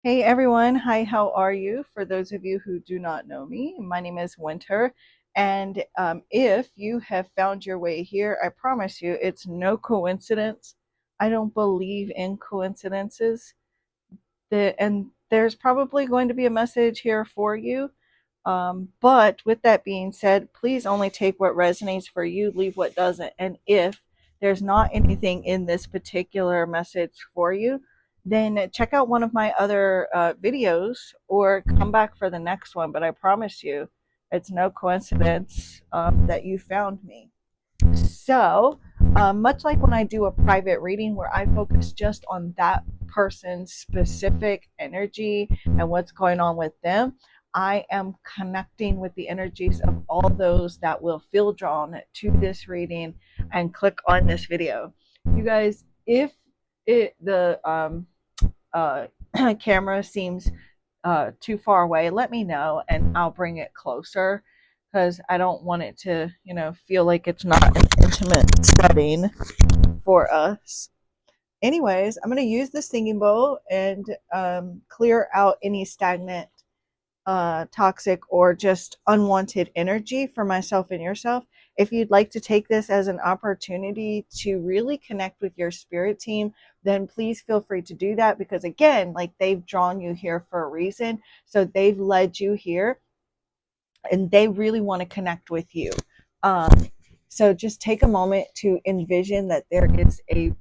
Hey everyone, hi, how are you? For those of you who do not know me, my name is Winter. And if you have found your way here, I promise you it's no coincidence. I don't believe in coincidences. And there's probably going to be a message here for you. But with that being said, please only take what resonates for you, leave what doesn't. And if there's not anything in this particular message for you, then check out one of my other videos or come back for the next one. But I promise you, it's no coincidence that you found me. So, much like when I do a private reading where I focus just on that person's specific energy and what's going on with them, I am connecting with the energies of all those that will feel drawn to this reading and click on this video. You guys, if the uh, camera seems too far away, let me know and I'll bring it closer because I don't want it to, feel like it's not an intimate setting for us. Anyways, I'm going to use the singing bowl and clear out any stagnant, toxic, or just unwanted energy for myself and yourself. If you'd like to take this as an opportunity to really connect with your spirit team, then please feel free to do that because, again, like they've drawn you here for a reason. So they've led you here and they really want to connect with you. Um, so just take a moment to envision that there is a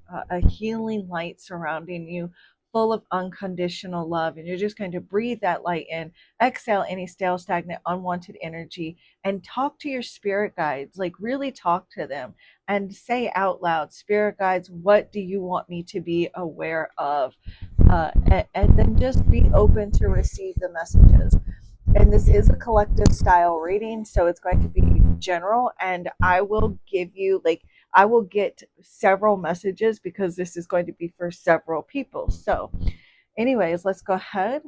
healing light surrounding you, full of unconditional love. And you're just going to breathe that light in, exhale any stale, stagnant, unwanted energy, and talk to your spirit guides. Like, really talk to them and say out loud, Spirit guides, what do you want me to be aware of? And then just be open to receive the messages. And this is a collective style reading, so it's going to be general, and I will give you, like, I will get several messages because this is going to be for several people. So anyways, let's go ahead.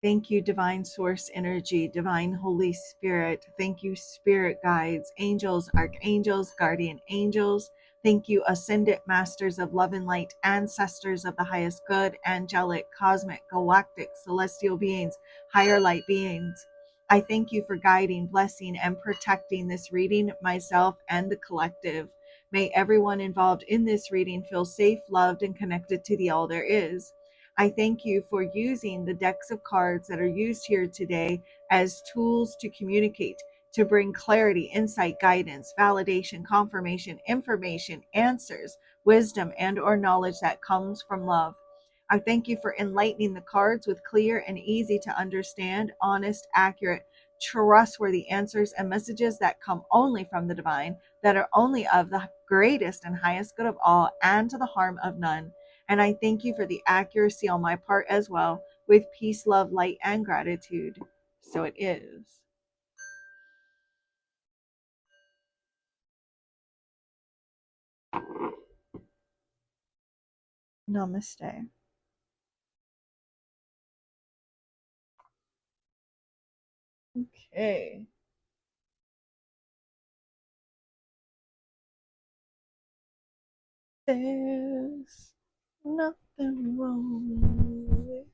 Thank you, Divine Source Energy, Divine Holy Spirit. Thank you, Spirit Guides, Angels, Archangels, Guardian Angels. Thank you, Ascendant Masters of Love and Light, Ancestors of the Highest Good, Angelic, Cosmic, Galactic, Celestial Beings, Higher Light Beings. I thank you for guiding, blessing, and protecting this reading, myself, and the collective. May everyone involved in this reading feel safe, loved, and connected to the All There Is. I thank you for using the decks of cards that are used here today as tools to communicate, to bring clarity, insight, guidance, validation, confirmation, information, answers, wisdom, and or knowledge that comes from love. I thank you for enlightening the cards with clear and easy to understand, honest, accurate, trustworthy answers and messages that come only from the divine, that are only of the greatest and highest good of all, and to the harm of none. And I thank you for the accuracy on my part as well, with peace, love, light, and gratitude. So it is. Namaste. Okay. There's nothing wrong with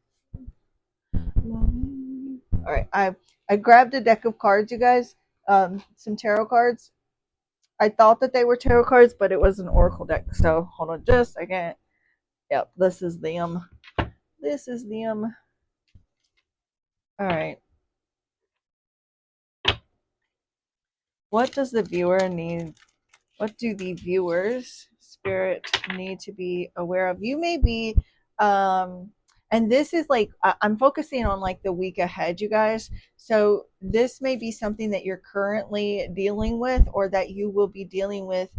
love. All right. I grabbed a deck of cards, you guys. Some tarot cards. I thought that they were tarot cards, but it was an oracle deck. So hold on just a second. Yep, this is them. This is them. All right. What does the viewer need? What do the viewers spirit need to be aware of? You may be, um, and this is like I'm focusing on like the week ahead, you guys. So this may be something that you're currently dealing with, or that you will be dealing with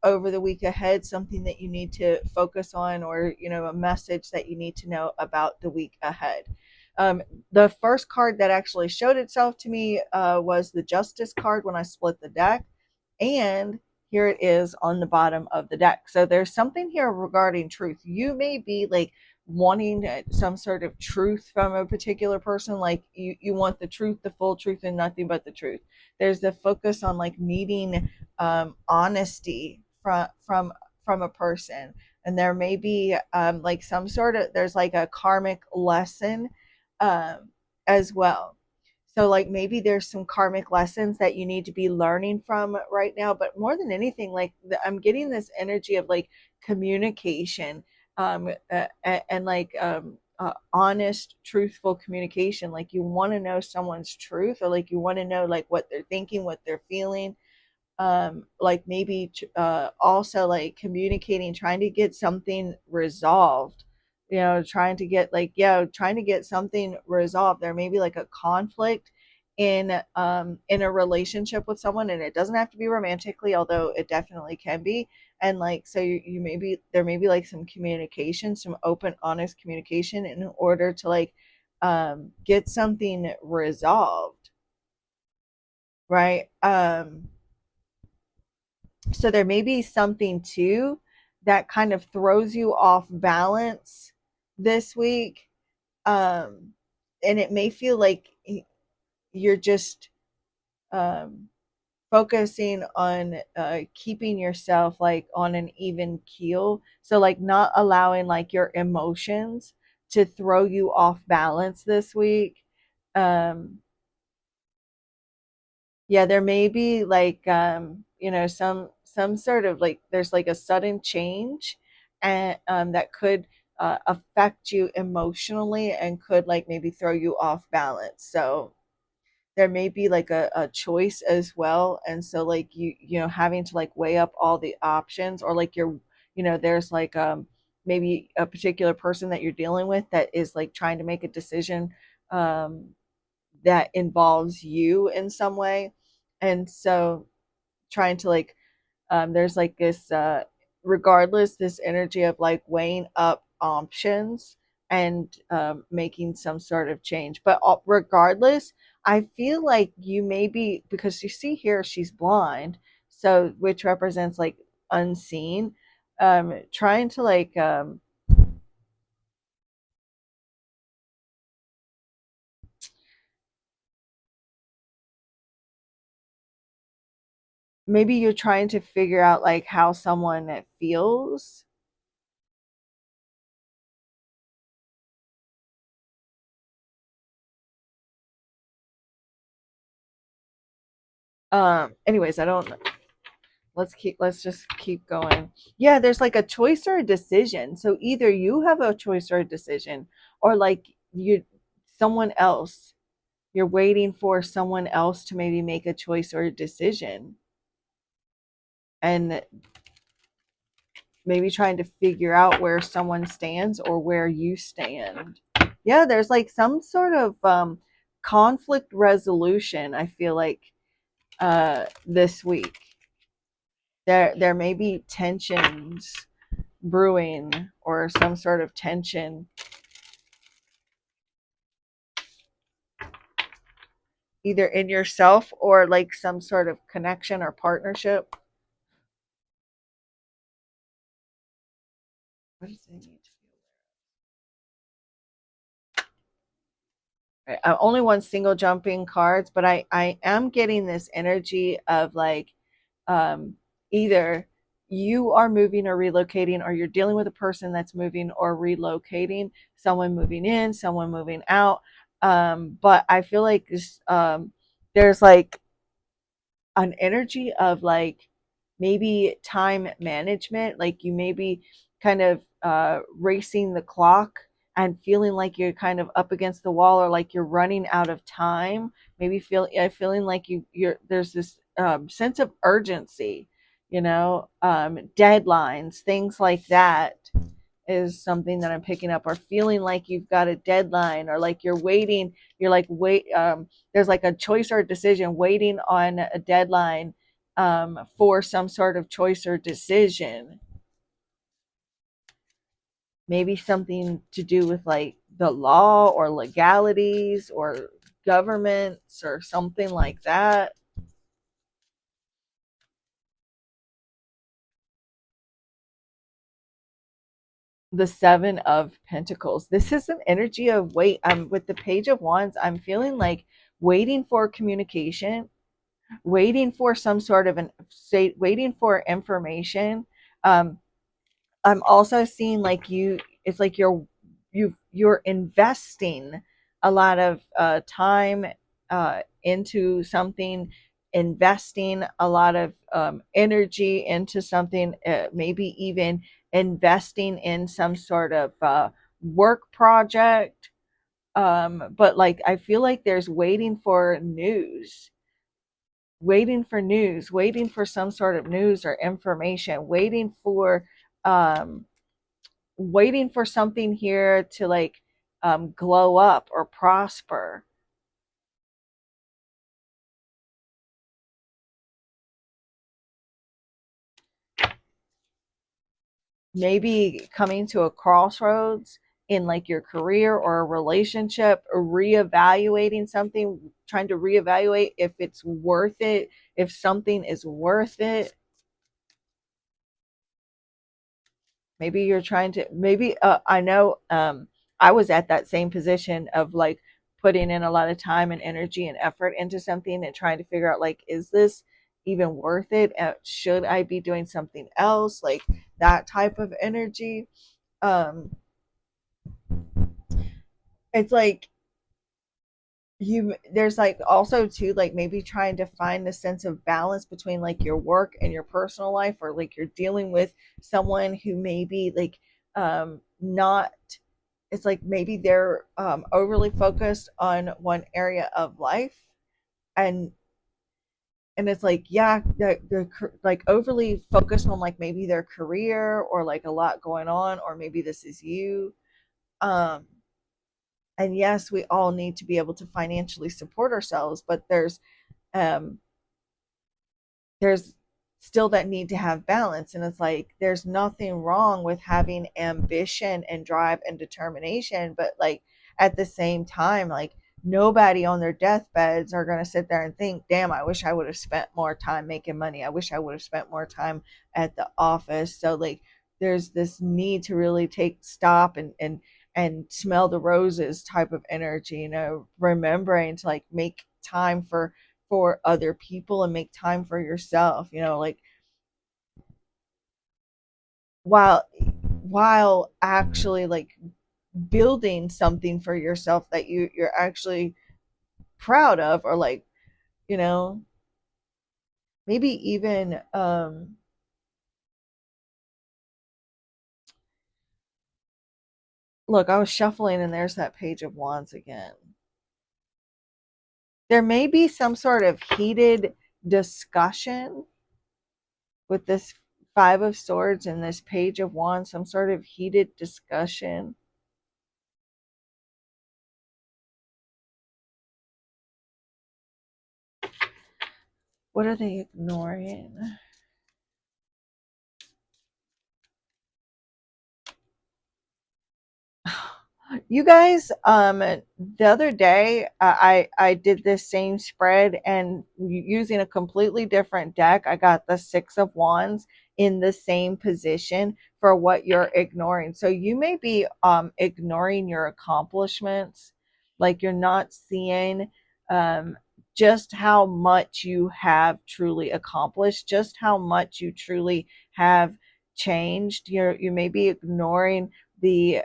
over the week ahead. Something that you need to focus on, or a message that you need to know about the week ahead. Um, the first card that actually showed itself to me was the Justice card when I split the deck. And here it is on the bottom of the deck. So there's something here regarding truth. You may be like wanting some sort of truth from a particular person. Like you want the truth, the full truth, and nothing but the truth. There's the focus on like needing honesty from a person. And there may be like some sort of, there's like a karmic lesson um, as well. So, like, maybe there's some karmic lessons that you need to be learning from right now. But more than anything, like, I'm getting this energy of like communication and like honest, truthful communication. Like, you want to know someone's truth, or like you want to know like what they're thinking, what they're feeling. Like maybe also like communicating, trying to get something resolved, trying to get like, yeah, trying to get something resolved. There may be like a conflict in a relationship with someone, and it doesn't have to be romantically, although it definitely can be. And like, so you may be, there may be like some communication, some open, honest communication in order to like get something resolved, right? So there may be something too that kind of throws you off balance this week. Um, and it may feel like you're just um, focusing on keeping yourself like on an even keel. So, like, not allowing like your emotions to throw you off balance this week. Um, yeah, there may be like some sort of like, there's like a sudden change and that could affect you emotionally and could like maybe throw you off balance. So there may be like a choice as well. And so like having to like weigh up all the options, or like there's like maybe a particular person that you're dealing with that is like trying to make a decision um that involves you in some way. And so trying to like there's like this regardless, this energy of like weighing up options and making some sort of change. But regardless, I feel like you may be, because you see here she's blind, so which represents like unseen, trying to like maybe you're trying to figure out like how someone feels. Anyways, I don't, let's just keep going. Yeah, there's like a choice or a decision. So either you have a choice or a decision, or like you someone else, you're waiting for someone else to maybe make a choice or a decision, and maybe trying to figure out where someone stands or where you stand. Yeah, there's like some sort of conflict resolution, I feel like this week. There may be tensions brewing, or some sort of tension either in yourself or like some sort of connection or partnership. What does it need to be? Right, only one single jumping cards, but I am getting this energy of like um, either you are moving or relocating, or you're dealing with a person that's moving or relocating, someone moving in, someone moving out. But I feel like there's like an energy of like maybe time management, like you may be kind of racing the clock and feeling like you're kind of up against the wall, or like you're running out of time, maybe feeling like you're there's this sense of urgency, deadlines, things like that is something that I'm picking up, or feeling like you've got a deadline, or like you're waiting, you're like there's like a choice or a decision waiting on a deadline for some sort of choice or decision. Maybe something to do with like the law or legalities or governments or something like that. The Seven of Pentacles. This is an energy of wait. With the Page of Wands, I'm feeling like waiting for communication, waiting for some sort of an state, waiting for information. Um, I'm also seeing like it's like you're investing a lot of time into something, investing a lot of energy into something, maybe even investing in some sort of work project. But like, I feel like there's waiting for news, waiting for some sort of news or information, um, waiting for something here to like glow up or prosper. Maybe coming to a crossroads in like your career or a relationship, or reevaluating something, trying to reevaluate if it's worth it, if something is worth it. Maybe you're trying to, maybe I know, I was at that same position of like putting in a lot of time and energy and effort into something and trying to figure out like, is this even worth it? Should I be doing something else? Like that type of energy. um it's like you there's like also too, like maybe trying to find a sense of balance between like your work and your personal life, or like you're dealing with someone who may be like not, it's like maybe they're overly focused on one area of life, and it's like, yeah, they're like overly focused on like maybe their career or like a lot going on, or maybe this is you. um and yes, we all need to be able to financially support ourselves, but um there's still that need to have balance. And it's like there's nothing wrong with having ambition and drive and determination, but like at the same time, like nobody on their deathbeds are going to sit there and think, damn, I wish I would have spent more time making money, I wish I would have spent more time at the office. So like there's this need to really take stop and smell the roses type of energy, remembering to like make time for other people and make time for yourself, like while actually like building something for yourself that you're actually proud of, or like, you know maybe even look, I was shuffling and there's that Page of Wands again. There may be some sort of heated discussion with this Five of Swords and this Page of Wands, some sort of heated discussion. What are they ignoring? You guys, the other day, I did this same spread, and using a completely different deck, I got the Six of Wands in the same position for what you're ignoring. So you may be ignoring your accomplishments, like you're not seeing um just how much you have truly accomplished, just how much you truly have changed. You may be ignoring the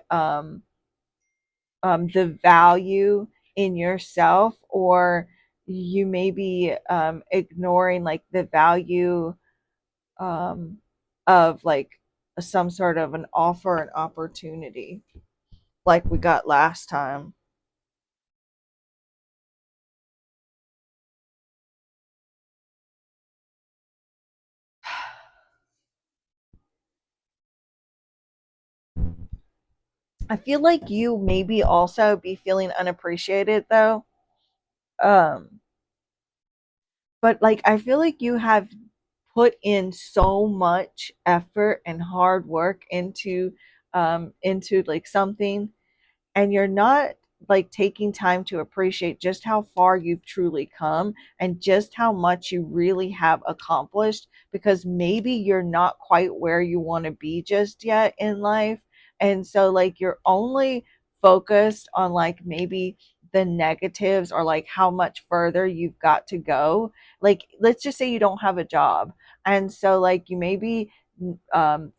value in yourself, or you may be ignoring like the value um, of like some sort of an offer, an opportunity, like we got last time. I feel like you maybe also be feeling unappreciated though. Um, but like I feel like you have put in so much effort and hard work into like something, and you're not like taking time to appreciate just how far you've truly come and just how much you really have accomplished, because maybe you're not quite where you want to be just yet in life. And so like you're only focused on like maybe the negatives or like how much further you've got to go. Like let's just say you don't have a job, and so like you may be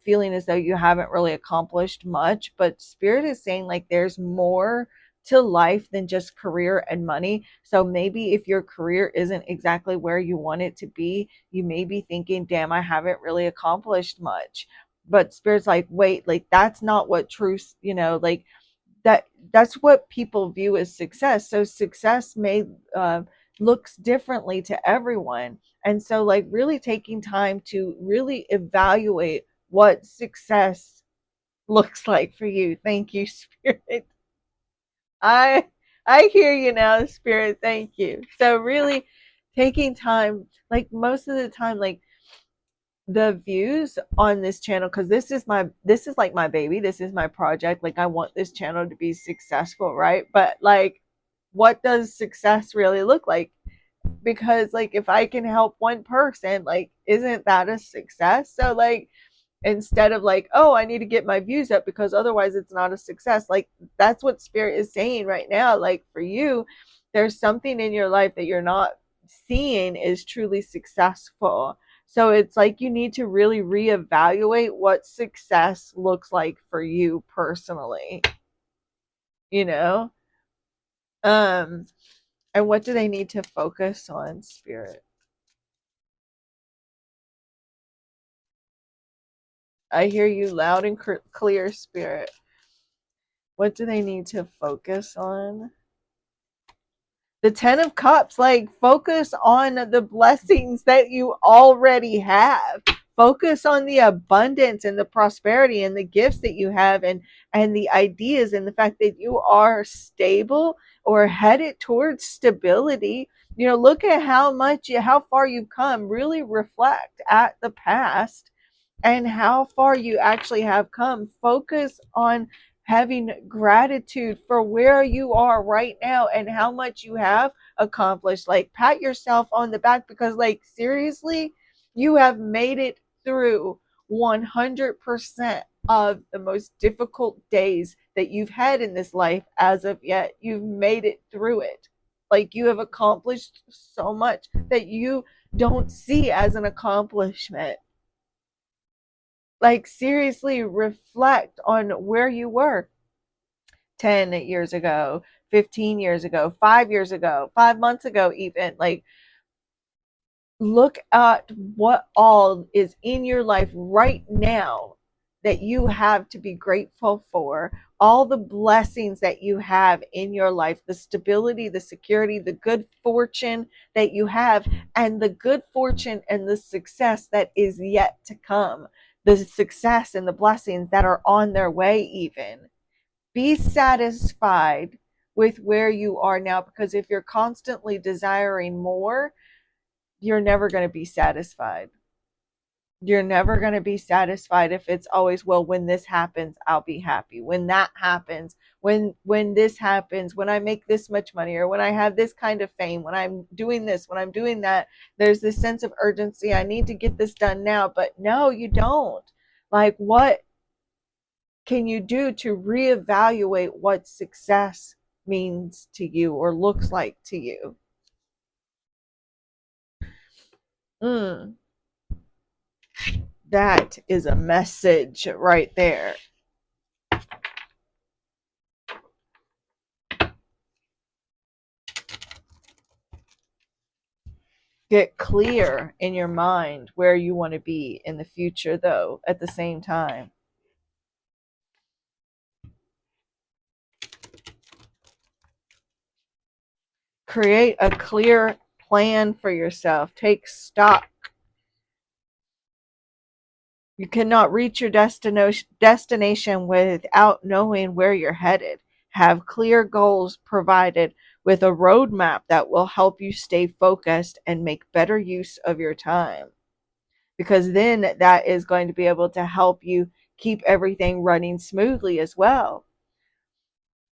feeling as though you haven't really accomplished much, but spirit is saying like there's more to life than just career and money. So maybe if your career isn't exactly where you want it to be, you may be thinking, damn, I haven't really accomplished much. But spirit's like, wait, like that's not what truth, like that's what people view as success. So success may looks differently to everyone. And so like really taking time to really evaluate what success looks like for you. Thank you, spirit. I I hear you now, spirit. Thank you. So really taking time, like most of the time, like the views on this channel, because this is like my baby, this is my project, like I want this channel to be successful, right? But like what does success really look like? Because like if I can help one person, like isn't that a success? So like instead of like, oh, I need to get my views up because otherwise it's not a success, like that's what spirit is saying right now. Like for you, there's something in your life that you're not seeing is truly successful. So it's like you need to really reevaluate what success looks like for you personally, you know? um and what do they need to focus on, spirit? I hear you loud and clear, spirit. What do they need to focus on? The 10 of cups, like focus on the blessings that you already have. Focus on the abundance and the prosperity and the gifts that you have, and the ideas and the fact that you are stable or headed towards stability. Look at how far you've come. Really reflect at the past and how far you actually have come. Focus on having gratitude for where you are right now and how much you have accomplished. Like, pat yourself on the back because, like, seriously, you have made it through 100% of the most difficult days that you've had in this life as of yet. You've made it through it. Like, you have accomplished so much that you don't see as an accomplishment. Like, seriously, reflect on where you were 10 years ago, 15 years ago, 5 years ago, 5 months ago, even. Like, look at what all is in your life right now that you have to be grateful for, all the blessings that you have in your life, the stability, the security, the good fortune that you have, and the good fortune and the success that is yet to come, the success and the blessings that are on their way. Even be satisfied with where you are now, because if you're constantly desiring more, you're never going to be satisfied. You're never going to be satisfied if it's always, well, when this happens, I'll be happy. When that happens, when this happens, when I make this much money, or when I have this kind of fame, when I'm doing this, when I'm doing that, there's this sense of urgency. I need to get this done now. But no, you don't. Like, what can you do to reevaluate what success means to you or looks like to you? Mm, that is a message right there. Get clear in your mind where you want to be in the future, though, at the same time. Create a clear plan for yourself. Take stock. You cannot reach your destination without knowing where you're headed. Have clear goals provided with a roadmap that will help you stay focused and make better use of your time. Because then that is going to be able to help you keep everything running smoothly as well.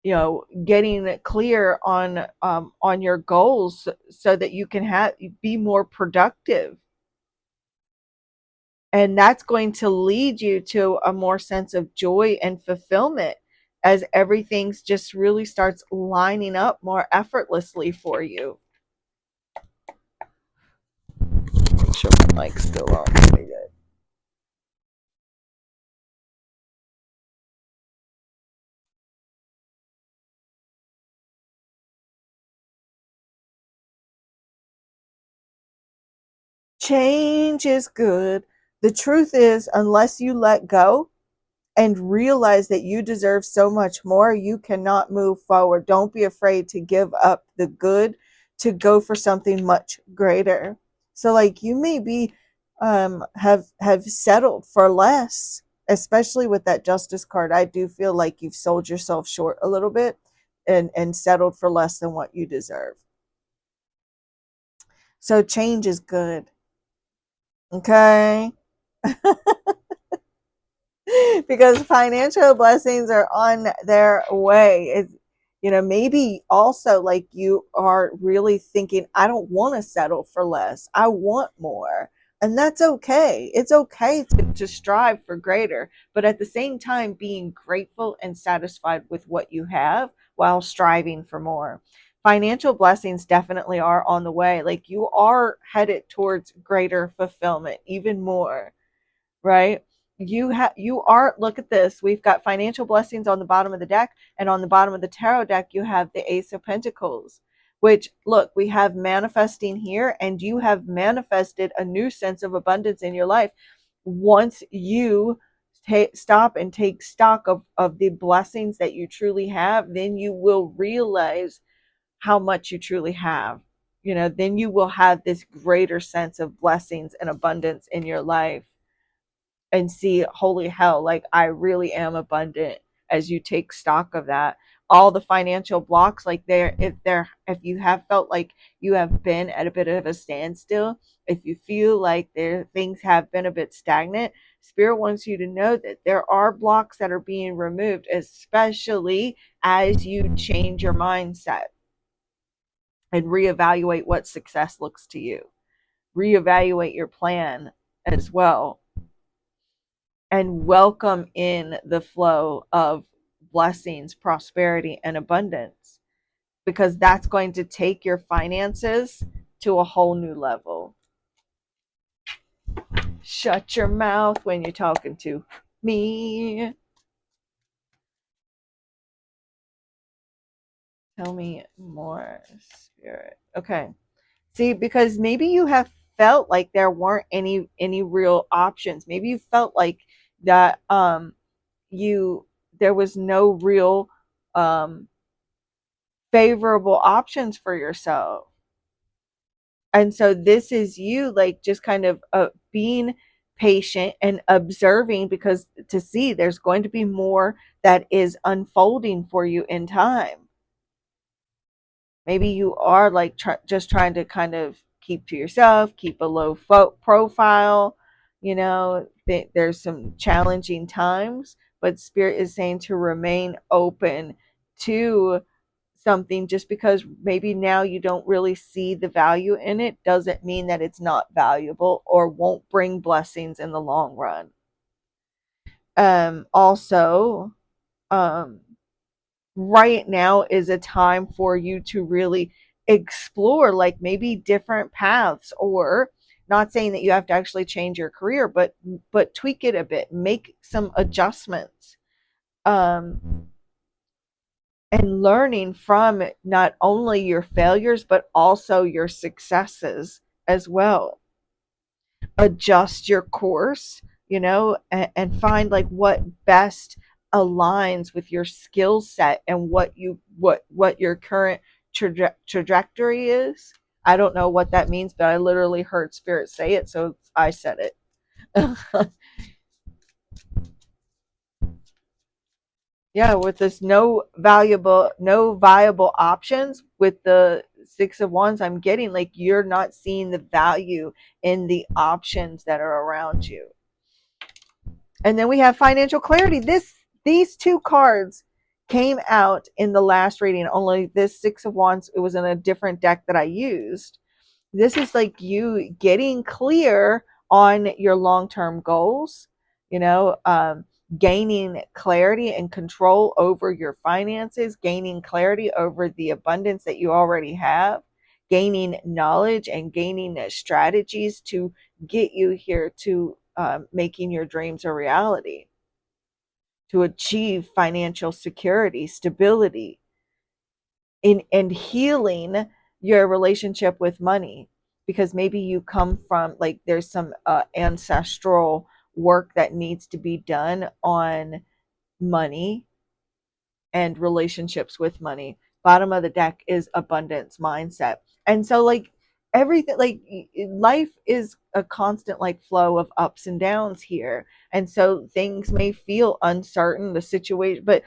getting clear on your goals so that you can be more productive, and that's going to lead you to a more sense of joy and fulfillment as everything's just really starts lining up more effortlessly for you. Make sure my mic's still on. Pretty good. Change is good. The truth is, unless you let go and realize that you deserve so much more, you cannot move forward. Don't be afraid to give up the good to go for something much greater. So like you may be have settled for less, especially with that justice card. I do feel like you've sold yourself short a little bit and settled for less than what you deserve. So change is good. Okay? Because financial blessings are on their way. Maybe also like you are really thinking, I don't want to settle for less. I want more. And that's okay. It's okay to strive for greater, but at the same time, being grateful and satisfied with what you have while striving for more. Financial blessings definitely are on the way. Like you are headed towards greater fulfillment, even more, right? You are, look at this, we've got financial blessings on the bottom of the deck, and on the bottom of the tarot deck you have the Ace of Pentacles, which, look, we have manifesting here, and you have manifested a new sense of abundance in your life once you stop and take stock of the blessings that you truly have. Then you will realize how much you truly have. Then you will have this greater sense of blessings and abundance in your life and see, holy hell, like I really am abundant. As you take stock of that, all the financial blocks, like if you have felt like you have been at a bit of a standstill, if you feel like things have been a bit stagnant, spirit wants you to know that there are blocks that are being removed, especially as you change your mindset and reevaluate what success looks to you, reevaluate your plan as well, and welcome in the flow of blessings, prosperity, and abundance, because that's going to take your finances to a whole new level. Shut your mouth when you're talking to me. Tell me more, spirit. Okay. See, because maybe you have felt like there weren't any real options. Maybe you felt like that you there was no real um favorable options for yourself. And so this is you, like, just kind of being patient and observing, because to see there's going to be more that is unfolding for you in time. Maybe you are like just trying to kind of keep to yourself, keep a low profile. There's some challenging times, but spirit is saying to remain open to something. Just because maybe now you don't really see the value in it doesn't mean that it's not valuable or won't bring blessings in the long run. Also, um right now is a time for you to really explore, like, maybe different paths, or not saying that you have to actually change your career, but tweak it a bit, make some adjustments, um and learning from not only your failures but also your successes as well. Adjust your course, and find like what best aligns with your skill set and what your current trajectory is. I don't know what that means, but I literally heard spirit say it, so I said it. Yeah, with this no viable options, with the Six of Wands, I'm getting like you're not seeing the value in the options that are around you. And then we have financial clarity. These two cards came out in the last reading. Only this Six of Wands, it was in a different deck that I used. This is like you getting clear on your long-term goals, you know, gaining clarity and control over your finances, gaining clarity over the abundance that you already have, gaining knowledge and gaining strategies to get you here to making your dreams a reality, to achieve financial security, stability, in and healing your relationship with money, because maybe you come from, like, there's some ancestral work that needs to be done on money and relationships with money. Bottom of the deck is abundance mindset. And so, like, everything, like, life is a constant, like, flow of ups and downs here. And so things may feel uncertain, the situation, but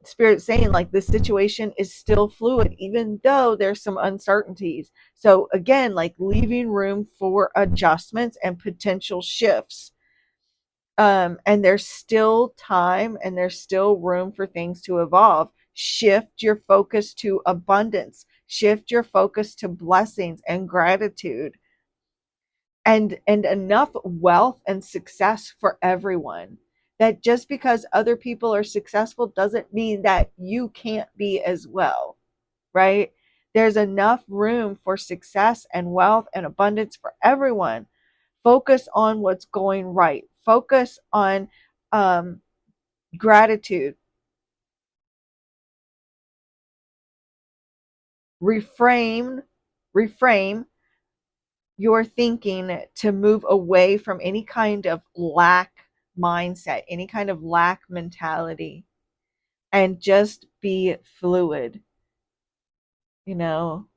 spirit saying, like, this situation is still fluid even though there's some uncertainties. So again, like, leaving room for adjustments and potential shifts. And there's still time and there's still room for things to evolve. Shift your focus to abundance, shift your focus to blessings and gratitude, and enough wealth and success for everyone. That just because other people are successful doesn't mean that you can't be as well, right? There's enough room for success and wealth and abundance for everyone. Focus on what's going right. Focus on gratitude. Reframe your thinking to move away from any kind of lack mindset, any kind of lack mentality, and just be fluid. You know,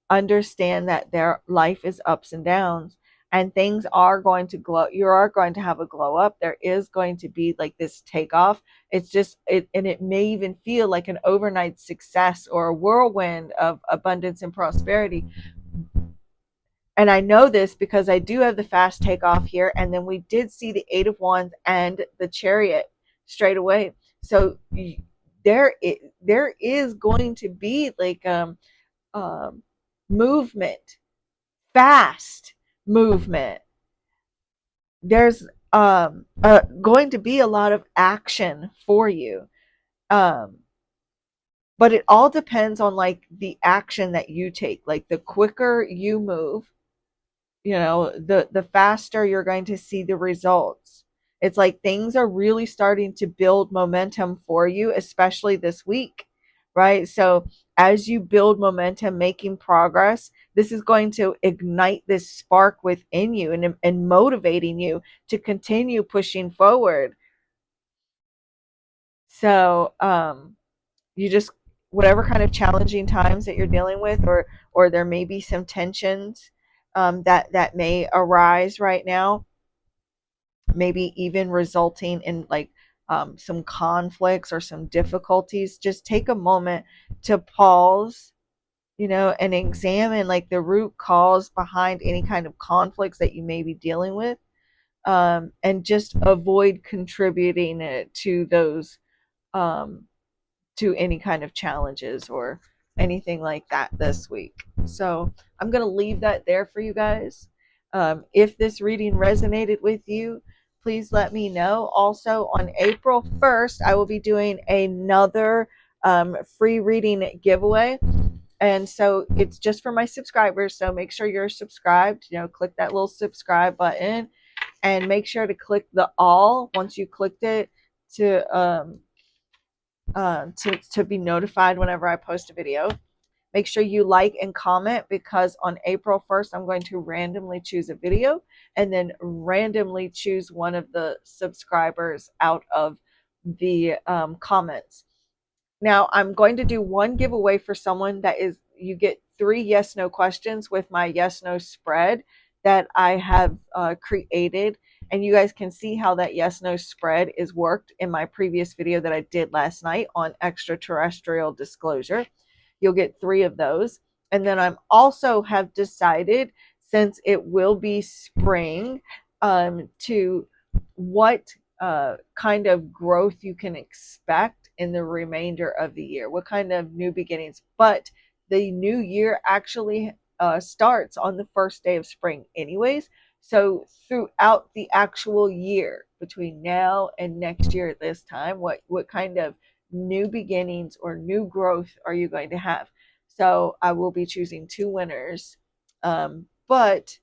understand that their life is ups and downs, and things are going to glow. You are going to have a glow up. There is going to be, like, this takeoff. It's just it, and it may even feel like an overnight success or a whirlwind of abundance and prosperity. And I know this because I do have the fast takeoff here. And then we did see the Eight of Wands and the Chariot straight away. So there is going to be, like, um, movement, fast movement. There's going to be a lot of action for you. Um, but it all depends on, like, the action that you take. Like, the quicker you move, the faster you're going to see the results. It's like things are really starting to build momentum for you, especially this week, right? So as you build momentum, making progress, this is going to ignite this spark within you, and motivating you to continue pushing forward. So you just, whatever kind of challenging times that you're dealing with, or there may be some tensions that may arise right now, maybe even resulting in, like, some conflicts or some difficulties. Just take a moment to pause, and examine, like, the root cause behind any kind of conflicts that you may be dealing with, and just avoid contributing it to those, um, to any kind of challenges or anything like that this week. So I'm going to leave that there for you guys. If this reading resonated with you, please let me know. Also, on April 1st, I will be doing another free reading giveaway. And so it's just for my subscribers. So make sure you're subscribed. Click that little subscribe button, and make sure to click the all once you clicked it to be notified whenever I post a video. Make sure you like and comment, because on April 1st, I'm going to randomly choose a video and then randomly choose one of the subscribers out of the comments. Now, I'm going to do one giveaway for someone that is, you get 3 yes no questions with my yes no spread that I have created. And you guys can see how that yes no spread is worked in my previous video that I did last night on extraterrestrial disclosure. You'll get 3 of those. And then I'm also have decided, since it will be spring, to what kind of growth you can expect in the remainder of the year? What kind of new beginnings? But the new year actually starts on the first day of spring, anyways. So throughout the actual year, between now and next year at this time, what kind of new beginnings or new growth are you going to have? So I will be choosing two winners. But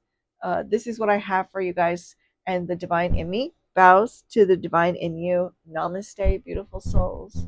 this is what I have for you guys. And the divine in me bows to the divine in you. Namaste, beautiful souls.